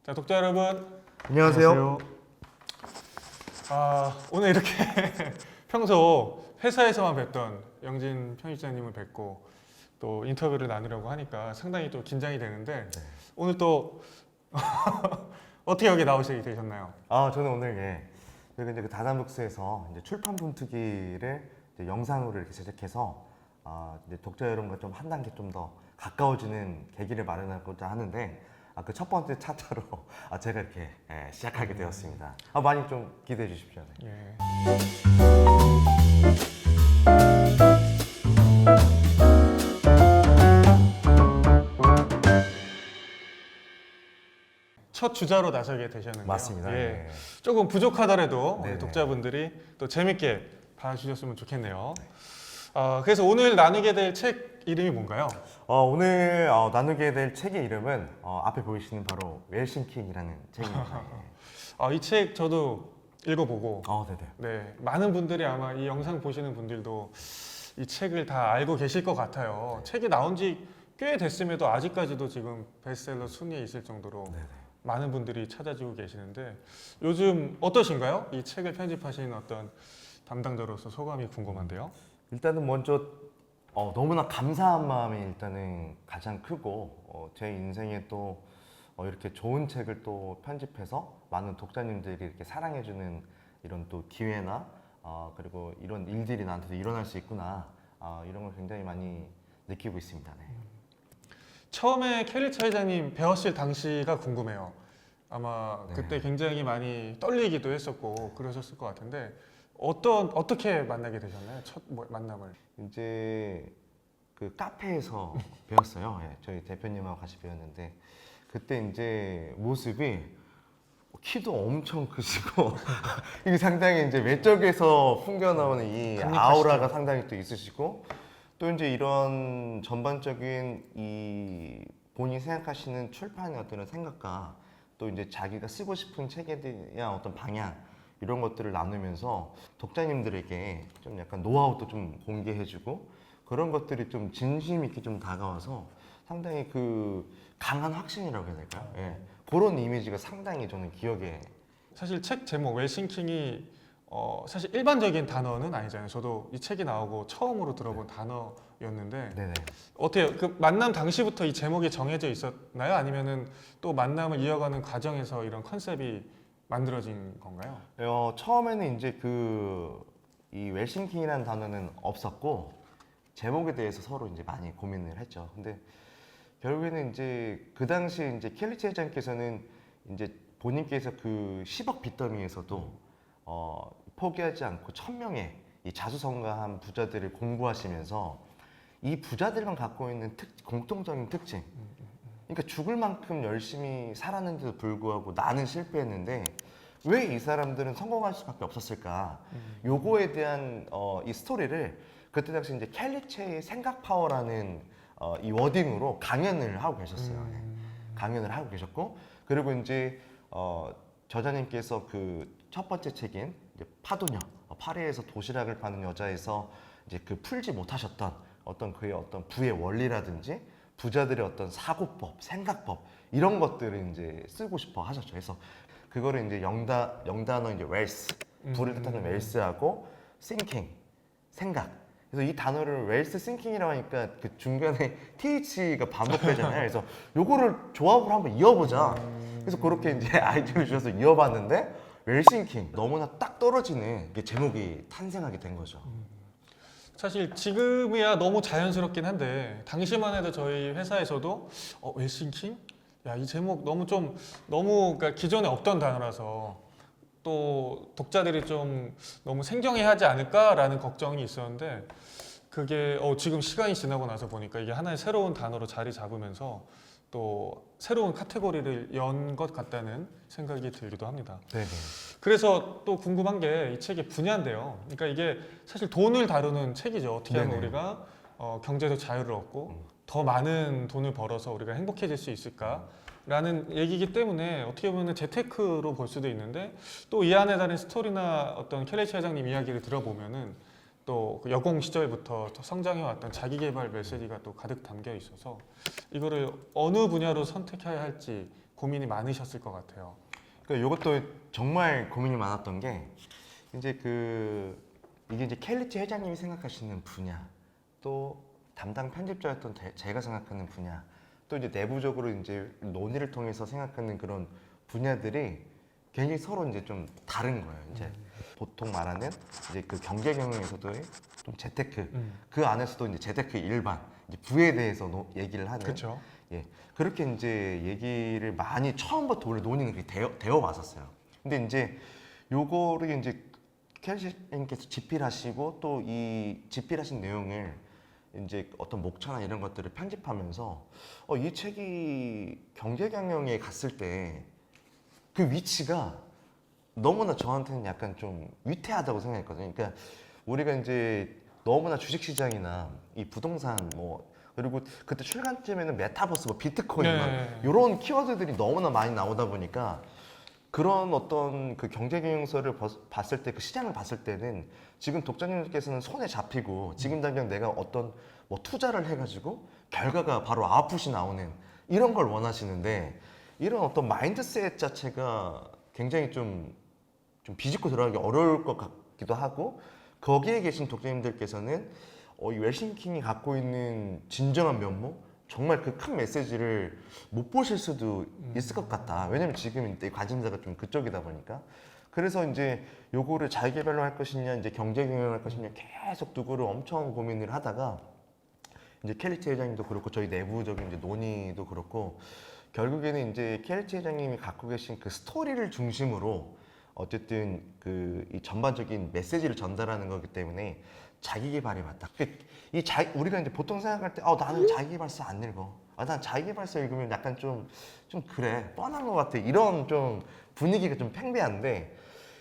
자, 독자 여러분. 안녕하세요. 오늘 이렇게 평소 회사에서만 뵙던 영진 편집자님을 뵙고 또 인터뷰를 나누려고 하니까 상당히 또 긴장이 되는데 오늘 또 어떻게 여기 나오시게 되셨나요? 저는 오늘 여기 이제 그 다단북스에서 이제 출판품 특기를 이제 영상으로 이렇게 제작해서 이제 독자 여러분과 좀 한 단계 좀 더 가까워지는 계기를 마련하고자 하는데 그 첫 번째 차차로 제가 이렇게 시작하게 되었습니다. 많이 좀 기대해 주십시오. 네. 예. 첫 주자로 나서게 되셨는데요. 맞습니다. 예. 네. 조금 부족하더라도 우리 네네. 독자분들이 또 재밌게 봐주셨으면 좋겠네요. 그래서 오늘 나누게 될 책 이름이 뭔가요? 오늘 나누게 될 책의 이름은 앞에 보이시는 바로 웰싱킹이라는 책입니다. 이 책 저도 읽어보고 네네. 네, 많은 분들이 아마 이 영상 보시는 분들도 이 책을 다 알고 계실 것 같아요. 책이 나온 지 꽤 됐음에도 아직까지도 지금 베스트셀러 순위에 있을 정도로 네네. 많은 분들이 찾아주고 계시는데 요즘 어떠신가요? 이 책을 편집하시는 어떤 담당자로서 소감이 궁금한데요. 일단은 먼저 너무나 감사한 마음이 일단은 가장 크고 제 인생에 또 이렇게 좋은 책을 또 편집해서 많은 독자님들이 이렇게 사랑해주는 이런 또 기회나 그리고 이런 일들이 나한테도 일어날 수 있구나 이런 걸 굉장히 많이 느끼고 있습니다. 네. 처음에 켈리차 회장님 배웠을 당시가 궁금해요. 아마 네. 그때 굉장히 많이 떨리기도 했었고 그러셨을 것 같은데 어떻게 만나게 되셨나요? 첫 만남을? 이제 그 카페에서 배웠어요. 저희 대표님하고 같이 배웠는데 그때 이제 모습이 키도 엄청 크시고 이게 상당히 이제 외적에서 풍겨나오는 이 강력하시죠. 아우라가 상당히 또 있으시고 또 이제 이런 전반적인 이 본인이 생각하시는 출판의 어떤 생각과 또 이제 자기가 쓰고 싶은 책에 대한 어떤 방향 이런 것들을 나누면서 독자님들에게 좀 약간 노하우도 좀 공개해주고 그런 것들이 좀 진심 있게 좀 다가와서 상당히 그 강한 확신이라고 해야 될까요? 그런 이미지가 상당히 저는 기억에 사실 책 제목 웰싱킹이 사실 일반적인 단어는 아니잖아요. 저도 이 책이 나오고 처음으로 들어본 단어였는데 네네. 어때요? 그 만남 당시부터 이 제목이 정해져 있었나요? 아니면은 또 만남을 이어가는 과정에서 이런 컨셉이 만들어진 건가요? 처음에는 이제 이 웰싱킹이라는 단어는 없었고 제목에 대해서 서로 이제 많이 고민을 했죠. 근데 결국에는 이제 그 당시 이제 켈리치 회장께서는 이제 본인께서 그 10억 빚더미에서도 포기하지 않고 1000명의 이 자수성가한 부자들을 공부하시면서 이 부자들만 갖고 있는 공통적인 특징. 그러니까 죽을 만큼 열심히 살았는데도 불구하고 나는 실패했는데 왜 이 사람들은 성공할 수밖에 없었을까? 요거에 대한 이 스토리를 그때 당시 이제 켈리체의 생각 파워라는 이 워딩으로 강연을 하고 계셨어요. 강연을 하고 계셨고 그리고 이제 저자님께서 그 첫 번째 책인 이제 파도녀 파리에서 도시락을 파는 여자에서 이제 그 풀지 못하셨던 어떤 그의 어떤 부의 원리라든지 부자들의 어떤 사고법, 생각법 이런 것들을 이제 쓰고 싶어 하셨죠. 그래서 그거를 이제 영단어 이제 웰스, 부를 뜻하는 웰스하고 thinking, 생각. 그래서 이 단어를 웰스 싱킹이라고 하니까 그 중간에 TH가 반복되잖아요. 그래서 요거를 조합을 한번 이어보자. 그래서 그렇게 이제 아이디어를 주셔서 이어봤는데 웰싱킹 너무나 딱 떨어지는 게 제목이 탄생하게 된 거죠. 사실 지금이야 너무 자연스럽긴 한데 당시만 해도 저희 회사에서도 웰싱킹? 야, 이 제목 너무 그러니까 기존에 없던 단어라서 또 독자들이 좀 너무 생경해 하지 않을까라는 걱정이 있었는데 그게 지금 시간이 지나고 나서 보니까 이게 하나의 새로운 단어로 자리 잡으면서 또 새로운 카테고리를 연 것 같다는 생각이 들기도 합니다. 네네. 그래서 또 궁금한 게 이 책의 분야인데요. 그러니까 이게 사실 돈을 다루는 책이죠. 어떻게 하면 네네. 우리가 경제적 자유를 얻고 더 많은 돈을 벌어서 우리가 행복해질 수 있을까라는 얘기이기 때문에 어떻게 보면 재테크로 볼 수도 있는데 또 이 안에 다른 스토리나 어떤 켈리치 회장님 이야기를 들어보면은 또 그 여공 시절부터 성장해왔던 자기개발 메시지가 또 가득 담겨 있어서 이거를 어느 분야로 선택해야 할지 고민이 많으셨을 것 같아요. 그러니까 이것도 정말 고민이 많았던 게 이제 이게 이제 켈리티 회장님이 생각하시는 분야, 또 담당 편집자였던 제가 생각하는 분야, 또 이제 내부적으로 이제 논의를 통해서 생각하는 그런 분야들이 굉장히 서로 이제 좀 다른 거예요. 이제 보통 말하는 이제 그 경제 경영에서도 좀 재테크, 그 안에서도 이제 재테크 일반, 이제 부에 대해서 얘기를 하는. 그렇죠. 예, 그렇게 이제 얘기를 많이 처음부터 원래 논의는 그렇게 되어 왔었어요. 근데 이제 요거를 이제 켈리님께서 집필하시고 또 이 집필하신 내용을 이제 어떤 목차나 이런 것들을 편집하면서 이 책이 경제 경영에 갔을 때 그 위치가 너무나 저한테는 약간 좀 위태하다고 생각했거든요. 그러니까 우리가 이제 너무나 주식시장이나 이 부동산 뭐 그리고 그때 출간쯤에는 메타버스, 뭐 비트코인 네. 이런 키워드들이 너무나 많이 나오다 보니까 그런 어떤 그 경제 경영서를 봤을 때 그 시장을 봤을 때는 지금 독자님들께서는 손에 잡히고 지금 당장 내가 어떤 뭐 투자를 해가지고 결과가 바로 아웃풋이 나오는 이런 걸 원하시는데 이런 어떤 마인드셋 자체가 굉장히 좀 비집고 들어가기 어려울 것 같기도 하고 거기에 계신 독자님들께서는 이 웰싱킹이 갖고 있는 진정한 면모 정말 그 큰 메시지를 못 보실 수도 있을 것 같다. 왜냐면 지금 이제 관심사가 좀 그쪽이다 보니까. 그래서 이제 요거를 자기개발로 할 것이냐, 이제 경제 경영을 할 것이냐 계속 누구를 엄청 고민을 하다가 이제 켈리티 회장님도 그렇고 저희 내부적인 이제 논의도 그렇고 결국에는 이제 켈리티 회장님이 갖고 계신 그 스토리를 중심으로 어쨌든 이 전반적인 메시지를 전달하는 거기 때문에 자기개발이 맞다. 우리가 이제 보통 생각할 때, 나는 자기개발서 안 읽어. 난 자기개발서 읽으면 약간 좀 그래. 뻔한 것 같아. 이런 좀 분위기가 좀 팽배한데,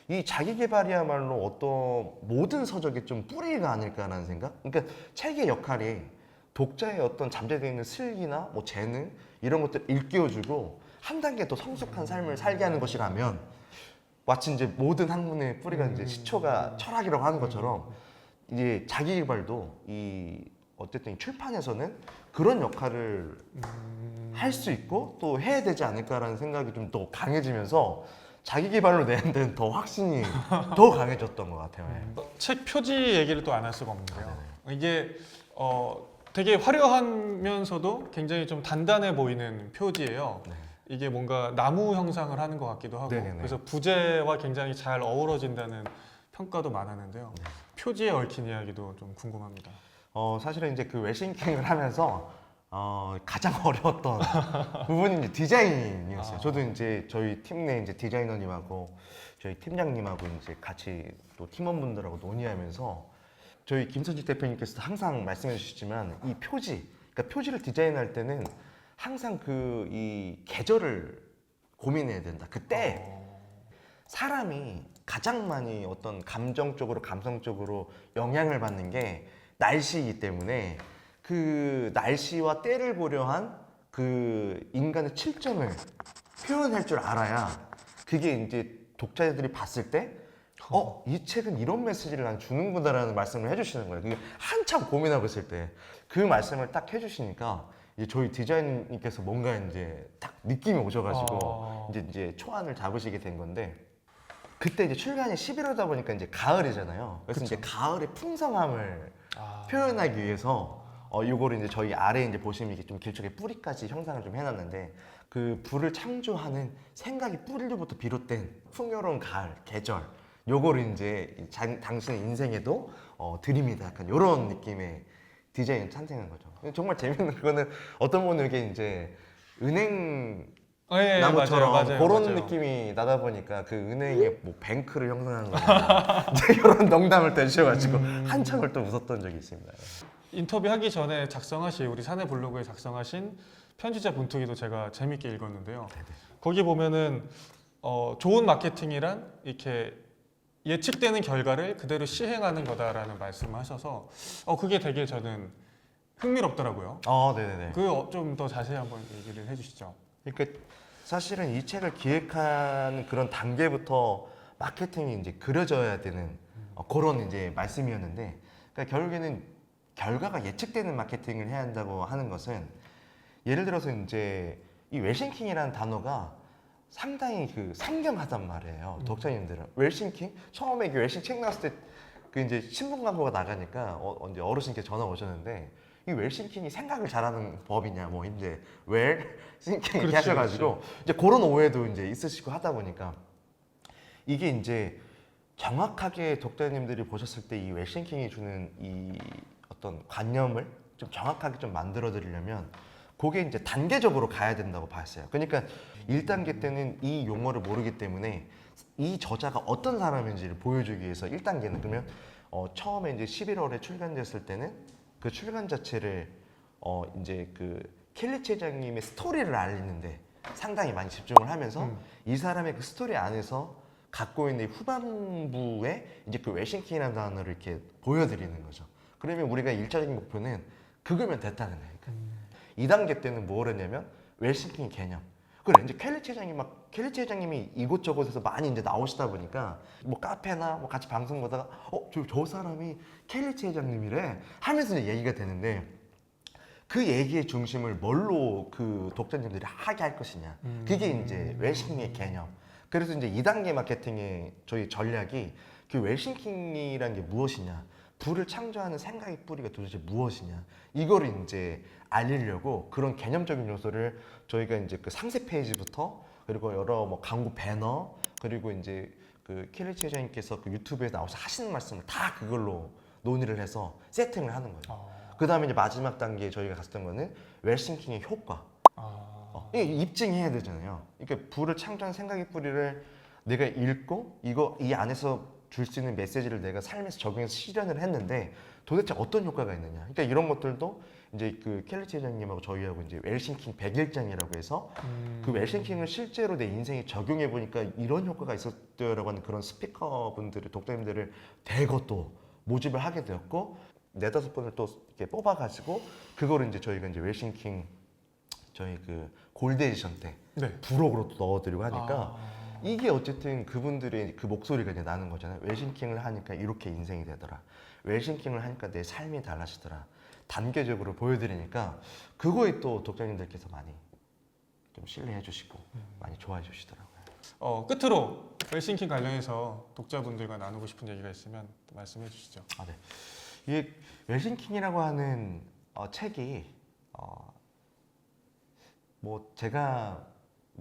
이 자기개발이야말로 어떤 모든 서적의 좀 뿌리가 아닐까라는 생각? 그러니까 책의 역할이 독자의 어떤 잠재되어 있는 슬기나 뭐 재능, 이런 것들 일깨워주고 한 단계 더 성숙한 삶을 살게 하는 것이라면, 마치 이제 모든 학문의 뿌리가 이제 시초가 철학이라고 하는 것처럼 이제 자기 개발도 어쨌든 이 출판에서는 그런 역할을 할 수 있고 또 해야 되지 않을까라는 생각이 좀 더 강해지면서 자기 개발로 내는 데는 더 확신이 더 강해졌던 것 같아요. 예. 책 표지 얘기를 또 안 할 수가 없는데요. 이게 되게 화려하면서도 굉장히 좀 단단해 보이는 표지예요. 네. 이게 뭔가 나무 형상을 하는 것 같기도 하고 네네네. 그래서 부제와 굉장히 잘 어우러진다는 평가도 많았는데요. 네. 표지에 얽힌 이야기도 좀 궁금합니다. 사실은 이제 그 웰싱킹을 하면서 가장 어려웠던 부분이 이제 디자인이었어요. 저도 이제 저희 팀 내 이제 디자이너님하고 저희 팀장님하고 이제 같이 또 팀원분들하고 논의하면서 저희 김선직 대표님께서도 항상 말씀해 주시지만 이 그러니까 표지를 디자인할 때는 항상 이 계절을 고민해야 된다. 그때 사람이 가장 많이 어떤 감정적으로 감성적으로 영향을 받는 게 날씨이기 때문에 그 날씨와 때를 고려한 그 인간의 칠점을 표현할 줄 알아야 그게 이제 독자들이 봤을 때 이 책은 이런 메시지를 난 주는구나라는 말씀을 해주시는 거예요. 그게 한참 고민하고 있을 때 그 말씀을 딱 해주시니까 이제 저희 디자인님께서 뭔가 이제 딱 느낌이 오셔가지고 이제 초안을 잡으시게 된 건데 그때 이제 출간이 11월이다 보니까 이제 가을이잖아요. 그래서 그쵸. 이제 가을의 풍성함을 표현하기 위해서 요거를 이제 저희 아래에 이제 보시면 이게 좀 길쭉의 뿌리까지 형상을 좀 해놨는데 그 불을 창조하는 생각이 뿌리로부터 비롯된 풍요로운 가을, 계절 요거를 이제 당신의 인생에도 드립니다. 약간 요런 느낌의 디자인을 탄생한 거죠. 정말 재밌는 그거는 어떤 분은 이게 이제 은행 예, 나무처럼 맞아요, 그런 맞아요. 느낌이 나다 보니까 그 은행의 뭐 뱅크를 형성하는 거죠. 이제 이런 농담을 또 해주셔가지고 한참을 또 웃었던 적이 있습니다. 인터뷰하기 전에 우리 사내 블로그에 작성하신 편집자 분투기도 제가 재밌게 읽었는데요. 거기 보면은 좋은 마케팅이란 이렇게 예측되는 결과를 그대로 시행하는 거다라는 말씀을 하셔서 그게 되게 저는 흥미롭더라고요. 네네네. 그 좀 더 자세히 한번 얘기를 해주시죠. 그러니까 사실은 이 책을 기획하는 그런 단계부터 마케팅이 이제 그려져야 되는 그런 이제 말씀이었는데, 그러니까 결국에는 결과가 예측되는 마케팅을 해야 한다고 하는 것은 예를 들어서 이제 이 웰싱킹이라는 단어가 상당히 그 상경하단 말이에요. 독자님들은 웰싱킹 처음에 그 웰싱 책 나왔을 때 그 이제 신문 광고가 나가니까 이제 어르신께 전화 오셨는데 이 웰싱킹이 생각을 잘하는 법이냐 뭐 이제 웰싱킹 이렇게 그렇지, 하셔가지고 이제 그런 오해도 이제 있으시고 하다 보니까 이게 이제 정확하게 독자님들이 보셨을 때 이 웰싱킹이 주는 이 어떤 관념을 좀 정확하게 좀 만들어 드리려면 그게 이제 단계적으로 가야 된다고 봤어요. 그러니까 1단계 때는 이 용어를 모르기 때문에 이 저자가 어떤 사람인지를 보여주기 위해서 1단계는 그러면 처음에 이제 11월에 출간됐을 때는 그 출간 자체를 이제 그 켈리치 회장님의 스토리를 알리는데 상당히 많이 집중을 하면서 이 사람의 그 스토리 안에서 갖고 있는 후반부에 이제 그 웰싱킹이라는 단어를 이렇게 보여드리는 거죠. 그러면 우리가 1차적인 목표는 그거면 됐다는 거니까. 2단계 때는 뭘 했냐면 웰싱킹 개념. 그래 이제 켈리치 회장님이 이곳저곳에서 많이 이제 나오시다 보니까 뭐 카페나 뭐 같이 방송 보다가 저 사람이 켈리치 회장님이래 하면서 이제 얘기가 되는데 그 얘기의 중심을 뭘로 그 독자님들이 하게 할 것이냐. 그게 이제 웰싱킹의 개념. 그래서 이제 2단계 마케팅의 저희 전략이 그 웰싱킹이라는 게 무엇이냐. 부를 창조하는 생각의 뿌리가 도대체 무엇이냐. 이거를 이제 알리려고 그런 개념적인 요소를 저희가 이제 그 상세 페이지부터 그리고 여러 뭐 광고 배너 그리고 이제 그 켈리치 회장님께서 그 유튜브에 나와서 하시는 말씀을 다 그걸로 논의를 해서 세팅을 하는 거예요. 그 다음에 이제 마지막 단계에 저희가 갔었던 거는 웰싱킹의 효과. 이게 입증해야 되잖아요. 그러니까 부를 창조한 생각의 뿌리를 내가 읽고 이 안에서 줄 수 있는 메시지를 내가 삶에서 적용해서 실현을 했는데 도대체 어떤 효과가 있느냐. 그러니까 이런 것들도 이제 그 켈리치 회장님하고 저희하고 이제 웰싱킹 100일장이라고 해서 그 웰싱킹을 실제로 내 인생에 적용해 보니까 이런 효과가 있었더라고 하는 그런 스피커분들을 독자님들을 대거 또 모집을 하게 되었고 4-5분을 또 이렇게 뽑아가지고 그거를 이제 저희가 이제 웰싱킹 저희 그 골드 에디션 때 부록으로 또 넣어드리고 하니까 이게 어쨌든 그분들의 그 목소리가 이제 나는 거잖아요. 웰싱킹을 하니까 이렇게 인생이 되더라. 웰싱킹을 하니까 내 삶이 달라지더라. 단계적으로 보여드리니까 그거에 또 독자님들께서 많이 좀 신뢰해 주시고 많이 좋아해 주시더라고요. 끝으로 웰싱킹 관련해서 독자분들과 나누고 싶은 얘기가 있으면 또 말씀해 주시죠. 네. 이게 웰싱킹이라고 하는 책이 뭐 제가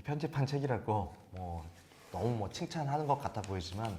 편집한 책이라고 뭐 너무 뭐 칭찬하는 것 같아 보이지만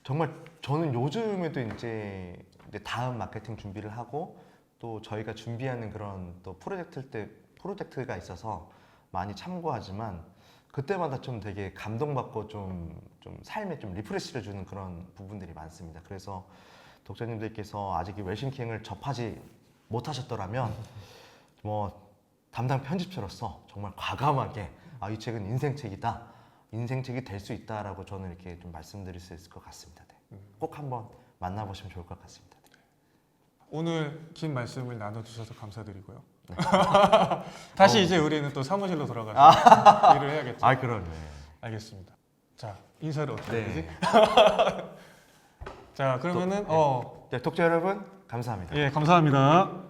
정말 저는 요즘에도 이제 다음 마케팅 준비를 하고 또 저희가 준비하는 그런 또 프로젝트가 있어서 많이 참고하지만 그때마다 좀 되게 감동받고 좀 삶에 좀 리프레시를 주는 그런 부분들이 많습니다. 그래서 독자님들께서 아직 이 웰싱킹을 접하지 못하셨더라면 뭐 담당 편집자로서 정말 과감하게 이 책은 인생책이다. 인생책이 될 수 있다라고 저는 이렇게 좀 말씀드릴 수 있을 것 같습니다. 네. 꼭 한번 만나보시면 좋을 것 같습니다. 네. 오늘 긴 말씀을 나눠주셔서 감사드리고요. 네. 다시 이제 우리는 또 사무실로 돌아가서 일을 해야겠죠. 그럼요. 알겠습니다. 자, 인사를 어떻게 해야 되지? 네. 자, 그러면은 독자 여러분 감사합니다. 예, 감사합니다.